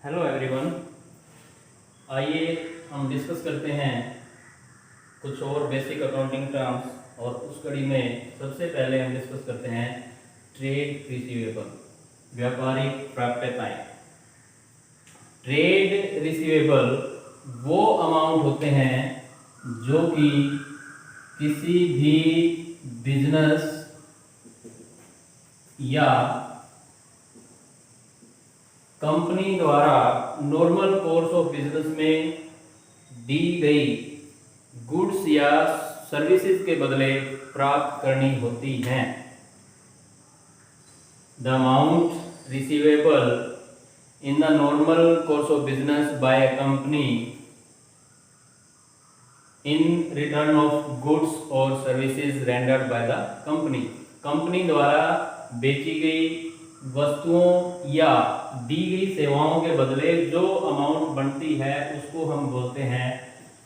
Hello everyone. आइए हम discuss करते हैं कुछ और बेसिक अकाउंटिंग टर्म्स और उस कड़ी में सबसे पहले हम डिस्कस करते हैं ट्रेड रिसीवेबल, व्यापारिक प्राप्यताएं। ट्रेड रिसीवेबल वो अमाउंट होते हैं जो कि किसी भी बिजनेस या कंपनी द्वारा नॉर्मल कोर्स ऑफ बिजनेस में दी गई गुड्स या सर्विसेज के बदले प्राप्त करनी होती हैं। The amount receivable in the normal course of business by a company in return of goods और services rendered by the company. Company द्वारा बेची गई वस्तुओं या दी गई सेवाओं के बदले जो अमाउंट बनती है उसको हम बोलते हैं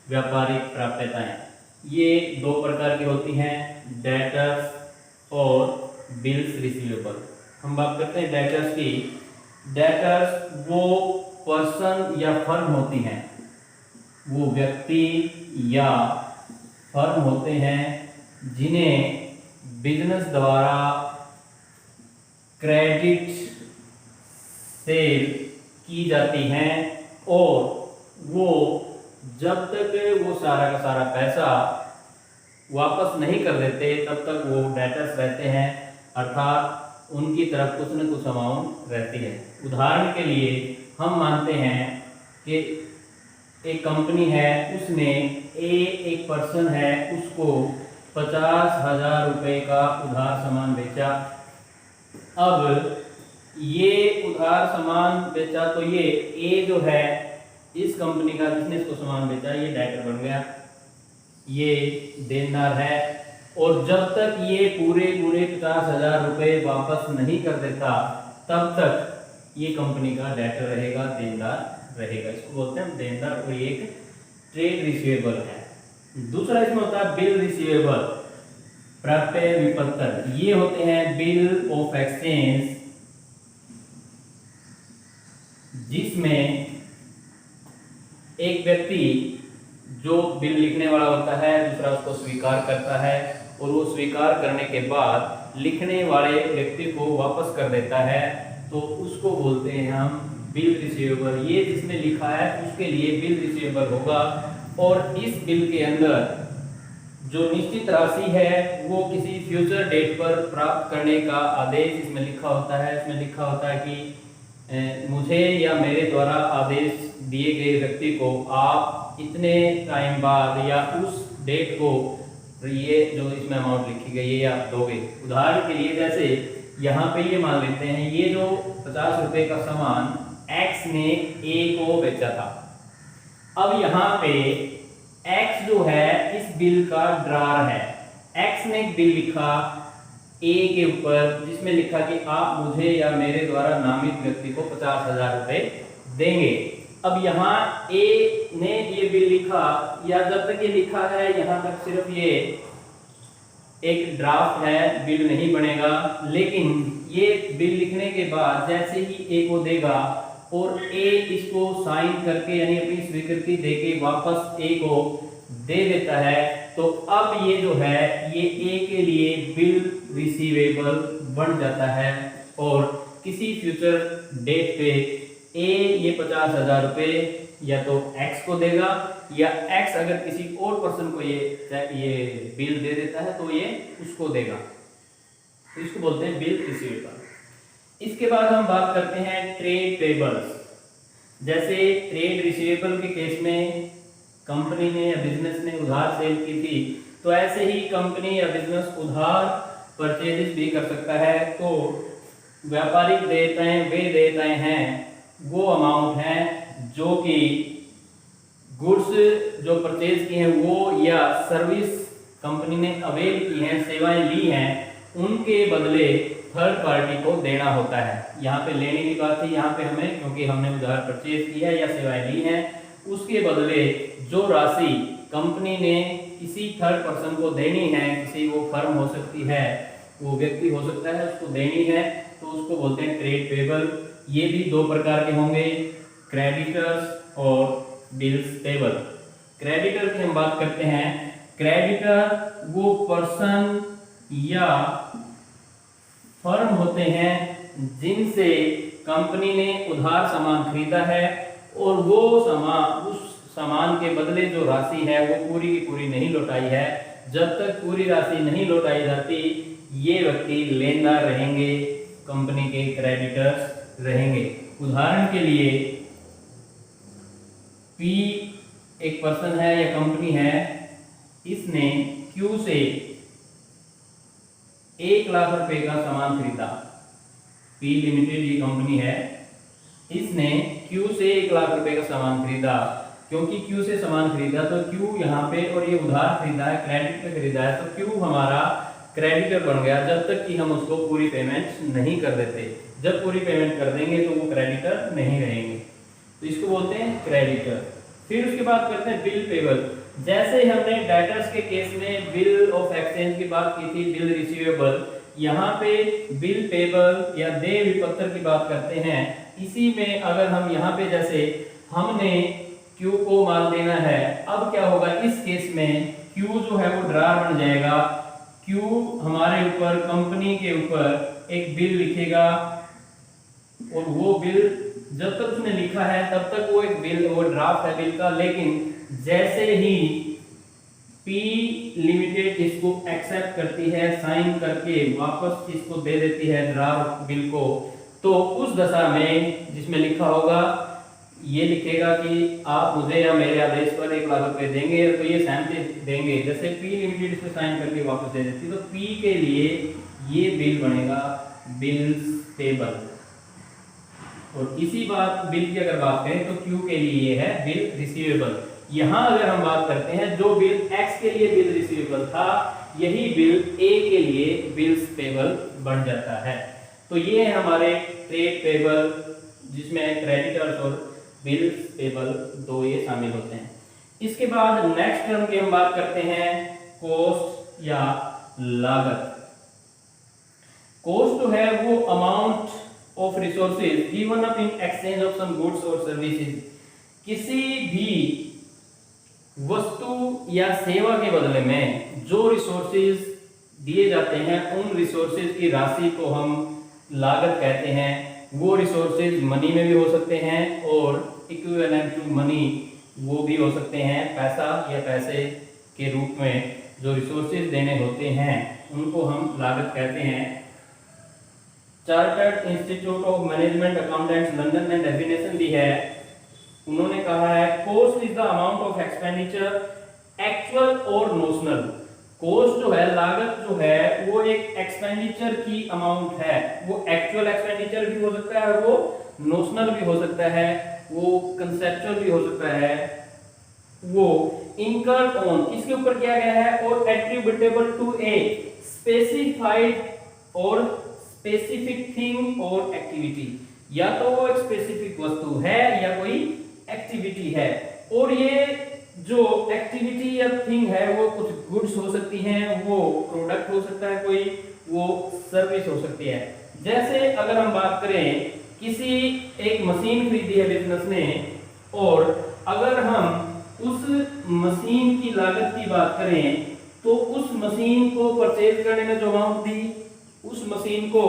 व्यापारिक प्राप्यताएं। ये दो प्रकार की होती हैं, डेटर्स और बिल्स रिसीवेबल। हम बात करते हैं डेटर्स की। डेटर्स वो पर्सन या फर्म होती हैं, वो व्यक्ति या फर्म होते हैं जिन्हें बिजनेस द्वारा क्रेडिट सेल की जाती हैं और वो जब तक वो सारा का सारा पैसा वापस नहीं कर देते तब तक वो डेटर्स रहते हैं, अर्थात उनकी तरफ कुछ न कुछ अमाउंट रहती है। उदाहरण के लिए हम मानते हैं कि एक कंपनी है, उसने एक पर्सन है, उसको 50,000 रुपये का उधार सामान बेचा। अब ये उधार सामान बेचा तो ये ए जो है इस कंपनी का जिसने इसको सामान बेचा ये डेटर बन गया, ये देनदार है। और जब तक ये पूरे 50,000 रुपये वापस नहीं कर देता तब तक ये कंपनी का डेटर रहेगा, देनदार रहेगा। इसको बोलते हैं देनदार और ये एक ट्रेड रिसीवेबल है। दूसरा इसमें होता है बिल रिसीवेबल, प्राप्य विपत्र। ये होते हैं बिल ऑफ एक्सचेंज, जिसमें एक व्यक्ति जो बिल लिखने वाला होता है दूसरा उसको स्वीकार करता है और वो स्वीकार करने के बाद लिखने वाले व्यक्ति को वापस कर देता है, तो उसको बोलते हैं हम बिल रिसीवेबल। ये जिसने लिखा है उसके लिए बिल रिसीवेबल होगा और इस बिल के अंदर जो निश्चित राशि है वो किसी फ्यूचर डेट पर प्राप्त करने का आदेश इसमें लिखा होता है। इसमें लिखा होता है कि मुझे या मेरे द्वारा आदेश दिए गए व्यक्ति को आप इतने टाइम बाद या उस डेट को ये जो इसमें अमाउंट लिखी गई है आप दोगे। उदाहरण के लिए जैसे यहाँ पे ये मान लेते हैं ये जो 50 रुपए का सामान एक्स ने ए को बेचा था। अब यहाँ पे एक्स जो है इस बिल का ड्रार है। एक्स ने एक बिल लिखा ए के ऊपर जिसमें लिखा कि आप मुझे या मेरे द्वारा नामित व्यक्ति को 50,000 रुपए देंगे। अब यहाँ ए ने ये बिल लिखा, या जब तक ये लिखा है यहाँ तक सिर्फ ये एक ड्राफ्ट है, बिल नहीं बनेगा। लेकिन ये बिल लिखने के बाद जैसे ही ए को देगा और ए इसको साइन करके यानी अपनी स्वीकृति देके वापस ए को दे देता है, तो अब ये जो है ये ए के लिए बिल रिसीवेबल बन जाता है और किसी फ्यूचर डेट पे ए ये 50,000 रुपये या तो एक्स को देगा या एक्स अगर किसी और पर्सन को ये बिल दे देता है तो ये उसको देगा। तो इसको बोलते हैं बिल रिसीवेबल। इसके बाद हम बात करते हैं ट्रेड पेबल्स। जैसे ट्रेड रिसीवेबल के केस में कंपनी ने या बिजनेस ने उधार सेल की थी, तो ऐसे ही कंपनी या बिजनेस उधार परचेज भी कर सकता है। तो व्यापारिक देयताएं वे देयताएं हैं, वो अमाउंट हैं जो कि गुड्स जो परचेज की हैं वो या सर्विस कंपनी ने अवेल की हैं, सेवाएं ली हैं, उनके बदले थर्ड पार्टी को देना होता है। यहाँ पे लेने की बात थी, यहाँ पे हमें क्योंकि हमने उधार परचेज की है या सेवाएं ली हैं, उसके बदले जो राशि कंपनी ने किसी थर्ड पर्सन को देनी है, किसी वो फर्म हो सकती है, वो व्यक्ति हो सकता है, उसको देनी है, तो उसको बोलते हैं ट्रेड पेबल। ये भी दो प्रकार के होंगे, क्रेडिटर्स और बिल्स पेबल। क्रेडिटर की हम बात करते हैं। क्रेडिटर वो पर्सन या फर्म होते हैं जिनसे कंपनी ने उधार सामान खरीदा है और वो सामान, उस सामान के बदले जो राशि है वो पूरी की पूरी नहीं लौटाई है। जब तक पूरी राशि नहीं लौटाई जाती ये व्यक्ति लेनदार रहेंगे, कंपनी के क्रेडिटर्स रहेंगे। उदाहरण के लिए पी एक पर्सन है या कंपनी है, इसने क्यू से 1 लाख रुपए का सामान खरीदा। पी लिमिटेड ये कंपनी है, इसने क्यू से 1 लाख रुपए का सामान खरीदा। क्योंकि क्यू से सामान खरीदा तो क्यू यहाँ पे, और ये उधार खरीदा है, क्रेडिट पे खरीदा है, तो क्यू हमारा क्रेडिटर बन गया जब तक कि हम उसको पूरी पेमेंट नहीं कर देते। जब पूरी पेमेंट कर देंगे तो वो क्रेडिटर नहीं रहेंगे, तो इसको बोलते हैं क्रेडिटर। फिर उसके बाद करते हैं बिल पेबल। जैसे हमने डेटर्स के केस में बिल ऑफ एक्सचेंज की बात की थी, बिल रिसीवेबल, यहाँ पे बिल पेबल या देय विपत्र की बात करते हैं। इसी में अगर हम यहाँ पे जैसे हमने क्यू को माल देना है, अब क्या होगा इस केस में क्यू जो है वो ड्रार बन जाएगा। क्यू हमारे ऊपर, कंपनी के ऊपर एक बिल लिखेगा और वो बिल जब तक उसने लिखा है तब तक वो एक बिल, वो ड्राफ्ट है बिल का। लेकिन जैसे ही पी लिमिटेड इसको एक्सेप्ट करती है, साइन करके वापस इसको दे देती है ड्राफ्ट बिल को, तो उस दशा में जिसमें लिखा होगा, ये लिखेगा कि आप मुझे या मेरे आदेश पर 1 लाख रुपए देंगे, तो ये सहमति देंगे। जैसे पी लिमिटेड इसमें साइन करके वापस दे देती, तो पी के लिए ये बिल बनेगा बिल्स पेबल। और इसी बात बिल की अगर बात करें तो क्यू के लिए ये है बिल रिसीवेबल। यहां अगर हम बात करते हैं, जो बिल एक्स के लिए बिल रिसीवेबल था, यही बिल ए के लिए बिल्स पेबल बन जाता है। तो ये है हमारे ट्रेड पेबल, जिसमें क्रेडिटर्स और बिल्स पेबल दो ये शामिल होते हैं। इसके बाद नेक्स्ट टर्म की हम बात करते हैं कॉस्ट या लागत। कॉस्ट जो है वो amount of resources given up in exchange of some goods और सर्विसेज। किसी भी वस्तु या सेवा के बदले में जो रिसोर्सेज दिए जाते हैं, उन रिसोर्सेज की राशि को हम लागत कहते हैं। वो रिसोर्सेज मनी में भी हो सकते हैं और इक्विवेलेंट टू मनी वो भी हो सकते हैं। पैसा या पैसे के रूप में जो रिसोर्सेज देने होते हैं उनको हम लागत कहते हैं। Chartered institute of management accountants London ने डेफिनेशन दी है। उन्होंने कहा है cost is the amount of expenditure actual और नोशनल। कॉस्ट जो है, लागत जो है, वो एक एक्सपेंडिचर की अमाउंट है। वो एक्चुअल एक्सपेंडिचर भी हो सकता है और वो नोशनल भी हो सकता है, वो कंसेप्चुअल भी हो सकता है, वो इनकर्ड ऑन, इसके ऊपर किया गया है, और एट्रीब्यूटेबल टू ए स्पेसिफाइड और स्पेसिफिक थिंग और एक्टिविटी। या तो वो एक स्पेसिफिक वस्तु है या कोई एक्टिविटी है। और ये जो एक्टिविटी या थिंग है वो कुछ गुड्स हो सकती हैं, वो प्रोडक्ट हो सकता है, कोई वो सर्विस हो सकती है। जैसे अगर हम बात करें, किसी एक मशीन खरीदी है बिजनेस ने, और अगर हम उस मशीन की लागत की बात करें तो उस मशीन को परचेज करने में जो अमाउंट दी, उस मशीन को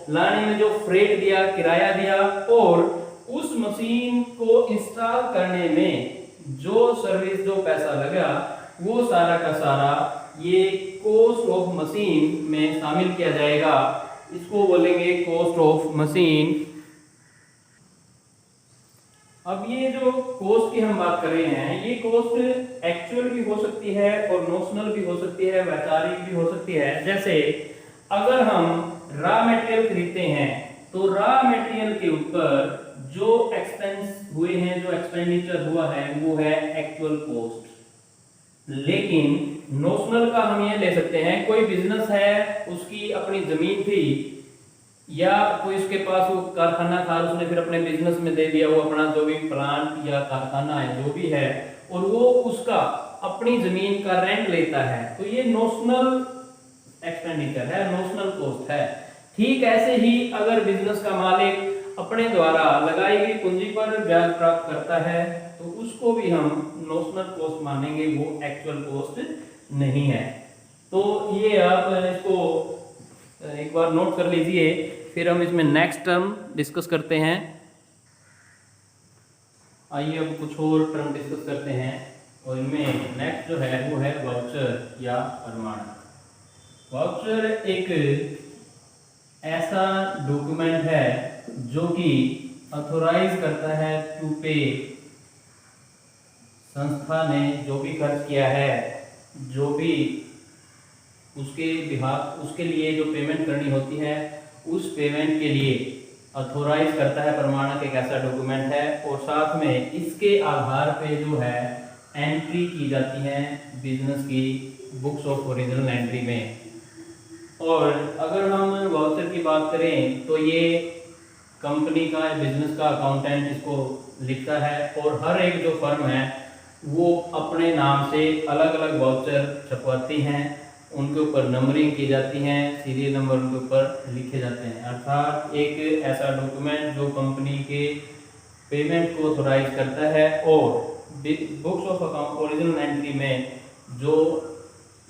लाने में जो फ्रेट दिया, किराया दिया, और उस मशीन को इंस्टॉल करने में जो सर्विस, जो पैसा लगा, वो सारा का सारा ये कॉस्ट ऑफ मशीन में शामिल किया जाएगा। इसको बोलेंगे कॉस्ट ऑफ मशीन। अब ये जो कॉस्ट की हम बात कर रहे हैं, ये कॉस्ट एक्चुअल भी हो सकती है और नोशनल भी हो सकती है, वैचारिक भी हो सकती है। जैसे अगर हम रॉ मटेरियल खरीदते हैं तो रॉ मटेरियल के ऊपर जो एक्सपेंस हुए हैं, जो एक्सपेंडिचर हुआ है, वो है एक्चुअल कॉस्ट। लेकिन नोशनल का हम ये ले सकते हैं, कोई बिजनेस है, उसकी अपनी जमीन थी या कोई उसके पास वो कारखाना था, उसने फिर अपने बिजनेस में दे दिया वो अपना जो भी प्लांट या कारखाना है जो भी है, और वो उसका अपनी जमीन का रेंट लेता है, तो ये नोशनल एक्सपेंडिचर है, नोशनल कॉस्ट है। ठीक ऐसे ही अगर बिजनेस का मालिक अपने द्वारा लगाई गई पूंजी पर ब्याज प्राप्त करता है तो उसको भी हम नोशनल कॉस्ट मानेंगे, वो एक्चुअल कॉस्ट नहीं है। तो ये आप इसको एक बार नोट कर लीजिए, फिर हम इसमें नेक्स्ट टर्म डिस्कस करते हैं। आइए अब कुछ और टर्म डिस्कस करते हैं, और इनमें नेक्स्ट जो है वो है वाउचर या प्रमाणक। वाउचर एक ऐसा डॉक्यूमेंट है जो कि ऑथोराइज करता है टू पे, संस्था ने जो भी खर्च किया है, जो भी उसके लिए जो पेमेंट करनी होती है, उस पेमेंट के लिए ऑथोराइज करता है। प्रमाणक एक ऐसा डॉक्यूमेंट है, और साथ में इसके आधार पे जो है एंट्री की जाती है बिजनेस की बुक्स ऑफ ओरिजिनल एंट्री में। और अगर हम वाउचर की बात करें तो ये कंपनी का, बिजनेस का अकाउंटेंट इसको लिखता है, और हर एक जो फर्म है वो अपने नाम से अलग अलग वाउचर छपवाती हैं, उनके ऊपर नंबरिंग की जाती है, सीरियल नंबर उनके ऊपर लिखे जाते हैं। अर्थात एक ऐसा डॉक्यूमेंट जो कंपनी के पेमेंट को ऑथोराइज करता है, और books of account original entry में जो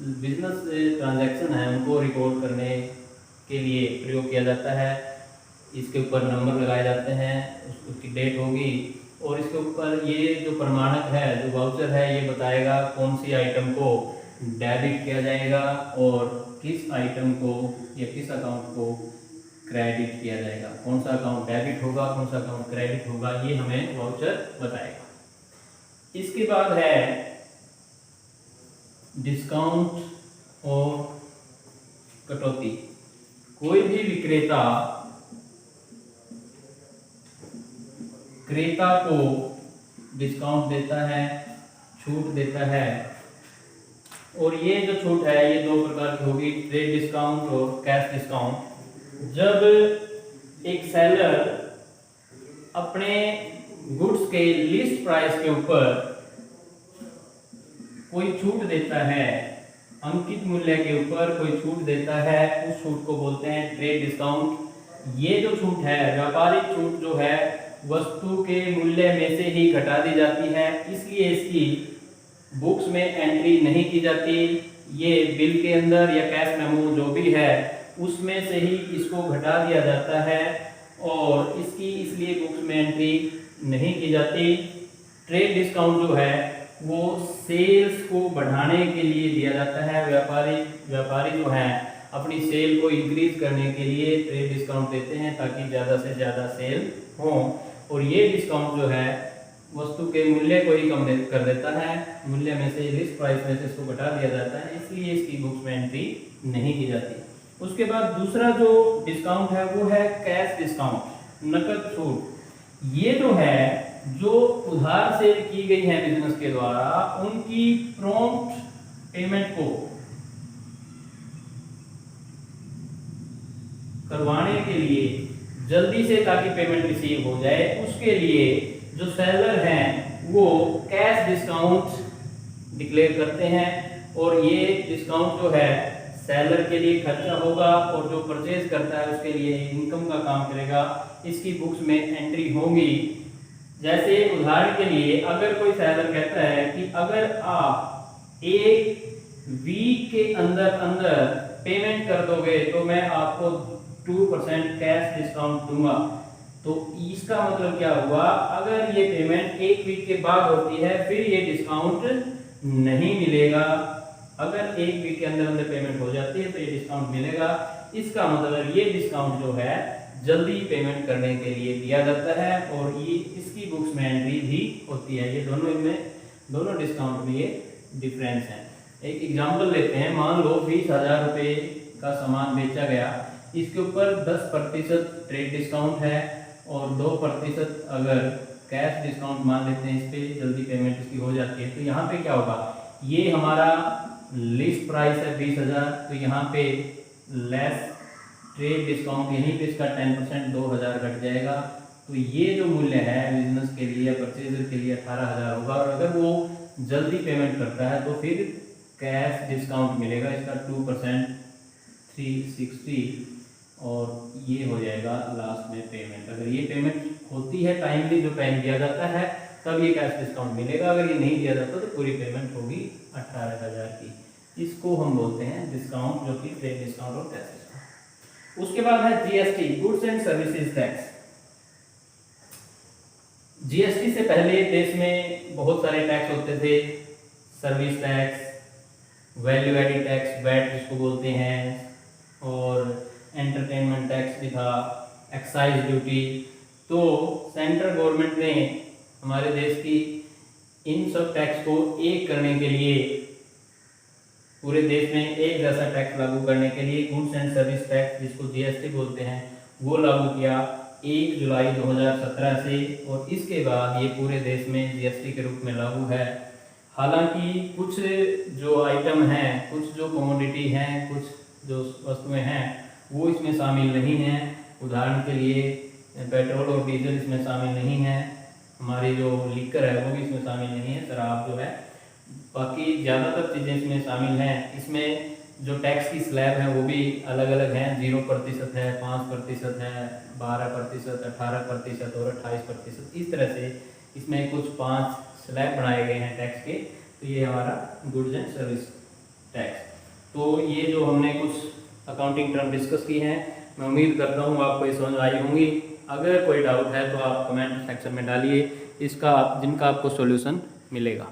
बिजनेस ट्रांजैक्शन है उनको रिकॉर्ड करने के लिए प्रयोग किया जाता है। इसके ऊपर नंबर लगाए जाते हैं, उसकी डेट होगी, और इसके ऊपर ये जो प्रमाणक है, जो वाउचर है, ये बताएगा कौन सी आइटम को डेबिट किया जाएगा और किस आइटम को या किस अकाउंट को क्रेडिट किया जाएगा। कौन सा अकाउंट डेबिट होगा, कौन सा अकाउंट क्रेडिट होगा, ये हमें वाउचर बताएगा। इसके बाद है डिस्काउंट और कटौती। कोई भी विक्रेता क्रेता को डिस्काउंट देता है, छूट देता है, और ये जो छूट है ये दो प्रकार की होगी, ट्रेड डिस्काउंट और कैश डिस्काउंट। जब एक सेलर अपने गुड्स के लिस्ट प्राइस के ऊपर कोई छूट देता है, अंकित मूल्य के ऊपर कोई छूट देता है, उस छूट को बोलते हैं ट्रेड डिस्काउंट। ये जो छूट है, व्यापारिक छूट जो है, वस्तु के मूल्य में से ही घटा दी जाती है, इसलिए इसकी बुक्स में एंट्री नहीं की जाती। ये बिल के अंदर या कैश मेमो जो भी है उसमें से ही इसको घटा दिया जाता है, और इसकी इसलिए बुक्स में एंट्री नहीं की जाती। ट्रेड डिस्काउंट जो है वो सेल्स को बढ़ाने के लिए दिया जाता है। व्यापारी जो है अपनी सेल को इंक्रीज करने के लिए ट्रेड डिस्काउंट देते हैं ताकि ज़्यादा से ज़्यादा सेल हो, और ये डिस्काउंट जो है वस्तु के मूल्य को ही कम कर देता है, मूल्य में से, लिस्ट प्राइस में से इसको घटा दिया जाता है, इसलिए इसकी बुक्स में एंट्री नहीं की जाती। उसके बाद दूसरा जो डिस्काउंट है वो है कैश डिस्काउंट, नकद छूट। ये जो है जो उधार से की गई है बिजनेस के द्वारा, उनकी प्रॉम्प्ट पेमेंट को करवाने के लिए, जल्दी से ताकि पेमेंट रिसीव हो जाए, उसके लिए जो सेलर हैं वो कैश डिस्काउंट डिक्लेयर करते हैं, और ये डिस्काउंट जो है सेलर के लिए खर्चा होगा, और जो परचेज करता है उसके लिए इनकम का काम करेगा, इसकी बुक्स में एंट्री होगी। जैसे उदाहरण के लिए अगर कोई सेलर कहता है कि अगर आप एक वीक के अंदर अंदर पेमेंट कर दोगे तो मैं आपको 2% कैश डिस्काउंट दूंगा, तो इसका मतलब क्या हुआ, अगर ये पेमेंट एक वीक के बाद होती है फिर ये डिस्काउंट नहीं मिलेगा। अगर एक वीक के अंदर अंदर पेमेंट हो जाती है तो ये डिस्काउंट मिलेगा। इसका मतलब ये डिस्काउंट जो है जल्दी पेमेंट करने के लिए दिया जाता है, और ये इसकी बुक्स में एंट्री भी होती है। ये दोनों डिस्काउंट में ये डिफरेंस है। एक एग्जांपल लेते हैं, मान लो 20,000 रुपये का सामान बेचा गया, इसके ऊपर 10% ट्रेड डिस्काउंट है और 2% अगर कैश डिस्काउंट मान लेते हैं, इस पर जल्दी पेमेंट इसकी हो जाती है। तो यहाँ पे क्या होगा, ये हमारा लिस्ट प्राइस है 20,000, तो यहाँ पे लेस ट्रेड डिस्काउंट, यहीं पे इसका 10% 2,000 घट जाएगा, तो ये जो मूल्य है बिजनेस के लिए या परचेजर के लिए 18,000 होगा। और अगर वो जल्दी पेमेंट करता है तो फिर कैश डिस्काउंट मिलेगा, इसका 2% 360, और ये हो जाएगा लास्ट में पेमेंट। अगर ये पेमेंट होती है टाइमली, जो टाइम दिया जाता है, तब ये कैश डिस्काउंट मिलेगा। अगर ये नहीं दिया जाता तो पूरी पेमेंट होगी 18,000 की। इसको हम बोलते हैं डिस्काउंट, जो कि ट्रेड डिस्काउंट और कैश डिस्काउंट। उसके बाद है GST, goods and services tax. GST से पहले देश में बहुत सारे टैक्स होते थे, service tax, value added tax, VAT जिसको बोलते हैं, और एंटरटेनमेंट टैक्स भी था, एक्साइज ड्यूटी। तो सेंट्रल गवर्नमेंट ने हमारे देश की इन सब टैक्स को एक करने के लिए, पूरे देश में एक जैसा टैक्स लागू करने के लिए गुड्स एंड सर्विस टैक्स, जिसको जीएसटी बोलते हैं, वो लागू किया 1 जुलाई 2017 से। और इसके बाद ये पूरे देश में जीएसटी के रूप में लागू है। हालांकि कुछ जो आइटम हैं, कुछ जो कमोडिटी हैं, कुछ जो वस्तुएं हैं, वो इसमें शामिल नहीं हैं। उदाहरण के लिए पेट्रोल और डीजल इसमें शामिल नहीं है, हमारी जो लीकर है वो भी इसमें शामिल नहीं है, शराब जो है। बाकी ज़्यादातर चीज़ें इसमें शामिल हैं। इसमें जो टैक्स की स्लैब है वो भी अलग अलग हैं, 0% है, 5% है, 12%, 18% और 28%। इस तरह से इसमें कुछ 5 स्लैब बनाए गए हैं टैक्स के। तो ये हमारा गुड्स एंड सर्विस टैक्स। तो ये जो हमने कुछ अकाउंटिंग टर्म डिस्कस की हैं, मैं उम्मीद करता हूँ आपको ये समझ आई होंगी। अगर कोई डाउट है तो आप कमेंट सेक्शन में डालिए, जिनका आपको सॉल्यूशन मिलेगा।